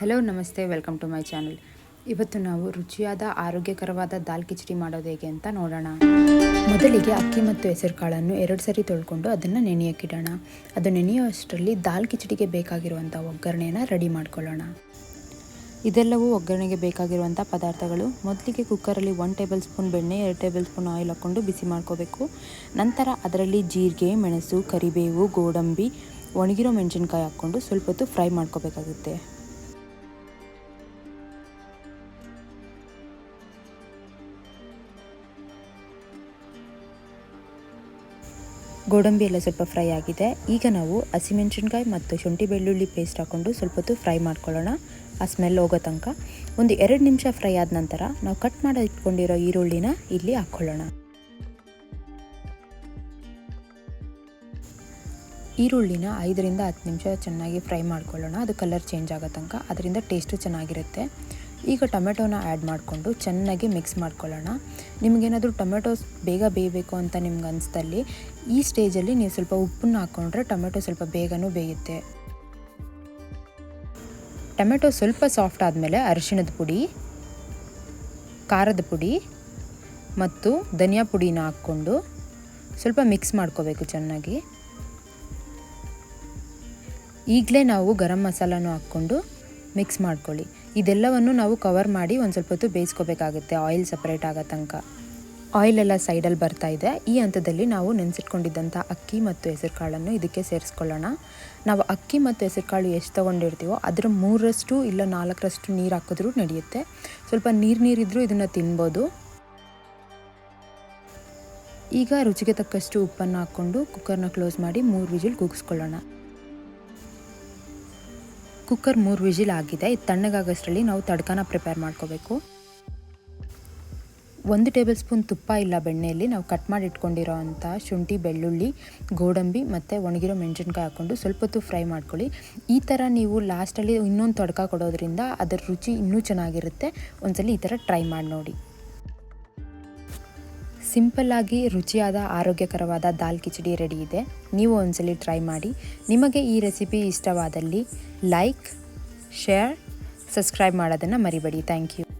Hello ನಮಸ್ತೆ, welcome to my channel. ಇವತ್ತು ನಾವು ರುಚಿಯಾದ ಆರೋಗ್ಯಕರವಾದ ದಾಲ್ ಕಿಚಡಿ ಮಾಡೋದು ಹೇಗೆ ಅಂತ ನೋಡೋಣ. ಮೊದಲಿಗೆ ಅಕ್ಕಿ ಮತ್ತು ಹೆಸರು ಕಾಳನ್ನು 2 ಸರಿ ತೊಳ್ಕೊಂಡು ಅದನ್ನು ನೆನೆಯೋಕ್ಕಿಡೋಣ. ಅದು ನೆನೆಯುವಷ್ಟರಲ್ಲಿ ದಾಲ್ ಕಿಚಡಿಗೆ ಬೇಕಾಗಿರುವಂಥ ಒಗ್ಗರಣೆಯನ್ನು ರೆಡಿ ಮಾಡ್ಕೊಳ್ಳೋಣ. ಇದೆಲ್ಲವೂ ಒಗ್ಗರಣೆಗೆ ಬೇಕಾಗಿರುವಂಥ ಪದಾರ್ಥಗಳು. ಮೊದಲಿಗೆ ಕುಕ್ಕರಲ್ಲಿ 1 ಟೇಬಲ್ ಸ್ಪೂನ್ ಬೆಣ್ಣೆ, 2 ಟೇಬಲ್ ಸ್ಪೂನ್ ಆಯಿಲ್ ಹಾಕ್ಕೊಂಡು ಬಿಸಿ ಮಾಡ್ಕೋಬೇಕು. ನಂತರ ಅದರಲ್ಲಿ ಜೀರಿಗೆ, ಮೆಣಸು, ಕರಿಬೇವು, ಗೋಡಂಬಿ, ಒಣಗಿರೋ ಮೆಣಸಿನ್ಕಾಯಿ ಹಾಕ್ಕೊಂಡು ಸ್ವಲ್ಪ ಹೊತ್ತು ಫ್ರೈ ಮಾಡ್ಕೋಬೇಕಾಗುತ್ತೆ. ಗೋಡಂಬಿ ಎಲ್ಲ ಸ್ವಲ್ಪ ಫ್ರೈ ಆಗಿದೆ. ಈಗ ನಾವು ಹಸಿಮೆಣಸಿನ್ಕಾಯಿ ಮತ್ತು ಶುಂಠಿ ಬೆಳ್ಳುಳ್ಳಿ ಪೇಸ್ಟ್ ಹಾಕ್ಕೊಂಡು ಸ್ವಲ್ಪ ಹೊತ್ತು ಫ್ರೈ ಮಾಡ್ಕೊಳ್ಳೋಣ. ಆ ಸ್ಮೆಲ್ ಹೋಗೋ ತನಕ ಒಂದು 2 ನಿಮಿಷ ಫ್ರೈ ಆದ ನಂತರ ನಾವು ಕಟ್ ಮಾಡಿ ಇಟ್ಕೊಂಡಿರೋ ಈರುಳ್ಳಿನ ಇಲ್ಲಿ ಹಾಕ್ಕೊಳ್ಳೋಣ. ಈರುಳ್ಳಿನ 5 ರಿಂದ 10 ನಿಮಿಷ ಚೆನ್ನಾಗಿ ಫ್ರೈ ಮಾಡ್ಕೊಳ್ಳೋಣ. ಅದು ಕಲರ್ ಚೇಂಜ್ ಆಗೋ ತನಕ, ಅದರಿಂದ ಟೇಸ್ಟು ಚೆನ್ನಾಗಿರುತ್ತೆ. ಈಗ ಟೊಮೆಟೊನ ಆ್ಯಡ್ ಮಾಡಿಕೊಂಡು ಚೆನ್ನಾಗಿ ಮಿಕ್ಸ್ ಮಾಡ್ಕೊಳ್ಳೋಣ. ನಿಮಗೇನಾದರೂ ಟೊಮೆಟೊಸ್ ಬೇಗ ಬೇಯಬೇಕು ಅಂತ ನಿಮ್ಗೆ ಅನಿಸ್ದಲ್ಲಿ ಈ ಸ್ಟೇಜಲ್ಲಿ ನೀವು ಸ್ವಲ್ಪ ಉಪ್ಪನ್ನು ಹಾಕ್ಕೊಂಡ್ರೆ ಟೊಮೆಟೊ ಸ್ವಲ್ಪ ಬೇಗನೂ ಬೇಯುತ್ತೆ. ಟೊಮೆಟೊ ಸ್ವಲ್ಪ ಸಾಫ್ಟ್ ಆದಮೇಲೆ ಅರಿಶಿಣದ ಪುಡಿ, ಖಾರದ ಪುಡಿ ಮತ್ತು ಧನಿಯಾ ಪುಡಿನ ಹಾಕ್ಕೊಂಡು ಸ್ವಲ್ಪ ಮಿಕ್ಸ್ ಮಾಡ್ಕೋಬೇಕು ಚೆನ್ನಾಗಿ. ಈಗಲೇ ನಾವು ಗರಂ ಮಸಾಲನೂ ಹಾಕ್ಕೊಂಡು ಮಿಕ್ಸ್ ಮಾಡ್ಕೊಳ್ಳಿ. ಇದೆಲ್ಲವನ್ನು ನಾವು ಕವರ್ ಮಾಡಿ ಒಂದು ಸ್ವಲ್ಪ ಹೊತ್ತು ಬೇಯಿಸ್ಕೋಬೇಕಾಗುತ್ತೆ, ಆಯಿಲ್ ಸಪ್ರೇಟ್ ಆಗೋ ತನಕ. ಆಯಿಲೆಲ್ಲ ಸೈಡಲ್ಲಿ ಬರ್ತಾ ಇದೆ. ಈ ಹಂತದಲ್ಲಿ ನಾವು ನೆನೆಸಿಟ್ಕೊಂಡಿದ್ದಂಥ ಅಕ್ಕಿ ಮತ್ತು ಹೆಸರು ಕಾಳನ್ನು ಇದಕ್ಕೆ ಸೇರಿಸ್ಕೊಳ್ಳೋಣ. ನಾವು ಅಕ್ಕಿ ಮತ್ತು ಹೆಸರು ಕಾಳು ಎಷ್ಟು ತೊಗೊಂಡಿರ್ತೀವೋ ಅದರ 3ರಷ್ಟು ಇಲ್ಲ 4ರಷ್ಟು ನೀರು ಹಾಕಿದ್ರೂ ನಡೆಯುತ್ತೆ. ಸ್ವಲ್ಪ ನೀರಿದ್ದರೂ ಇದನ್ನು ತಿನ್ಬೋದು. ಈಗ ರುಚಿಗೆ ತಕ್ಕಷ್ಟು ಉಪ್ಪನ್ನು ಹಾಕ್ಕೊಂಡು ಕುಕ್ಕರ್ನ ಕ್ಲೋಸ್ ಮಾಡಿ 3 ವಿಜಿಲ್ ಕೂಗಿಸ್ಕೊಳ್ಳೋಣ. ಕುಕ್ಕರ್ 3 ವಿಜಿಲ್ ಆಗಿದೆ. ಇದು ತಣ್ಣಗಾಗೋಷ್ಟರಲ್ಲಿ ನಾವು ತಡ್ಕಾನ ಪ್ರಿಪೇರ್ ಮಾಡ್ಕೋಬೇಕು. 1 ಟೇಬಲ್ ಸ್ಪೂನ್ ತುಪ್ಪ ಇಲ್ಲ ಬೆಣ್ಣೆಯಲ್ಲಿ ನಾವು ಕಟ್ ಮಾಡಿ ಇಟ್ಕೊಂಡಿರೋ ಅಂಥ ಶುಂಠಿ, ಬೆಳ್ಳುಳ್ಳಿ, ಗೋಡಂಬಿ ಮತ್ತು ಒಣಗಿರೋ ಮೆಣಸಿನ್ಕಾಯಿ ಹಾಕ್ಕೊಂಡು ಸ್ವಲ್ಪ ಹೊತ್ತು ಫ್ರೈ ಮಾಡ್ಕೊಳ್ಳಿ. ಈ ಥರ ನೀವು ಲಾಸ್ಟಲ್ಲಿ ಇನ್ನೊಂದು ತಡ್ಕ ಕೊಡೋದ್ರಿಂದ ಅದರ ರುಚಿ ಇನ್ನೂ ಚೆನ್ನಾಗಿರುತ್ತೆ. ಒಂದ್ಸಲ ಈ ಥರ ಟ್ರೈ ಮಾಡಿ ನೋಡಿ. ಸಿಂಪಲ್ಲಾಗಿ ರುಚಿಯಾದ ಆರೋಗ್ಯಕರವಾದ ದಾಲ್ ಕಿಚಡಿ ರೆಡಿ ಇದೆ. ನೀವು ಒಂದ್ಸಲಿ ಟ್ರೈ ಮಾಡಿ. ನಿಮಗೆ ಈ ರೆಸಿಪಿ ಇಷ್ಟವಾದಲ್ಲಿ ಲೈಕ್, ಶೇರ್, ಸಬ್ಸ್ಕ್ರೈಬ್ ಮಾಡೋದನ್ನು ಮರಿಬೇಡಿ. Thank you.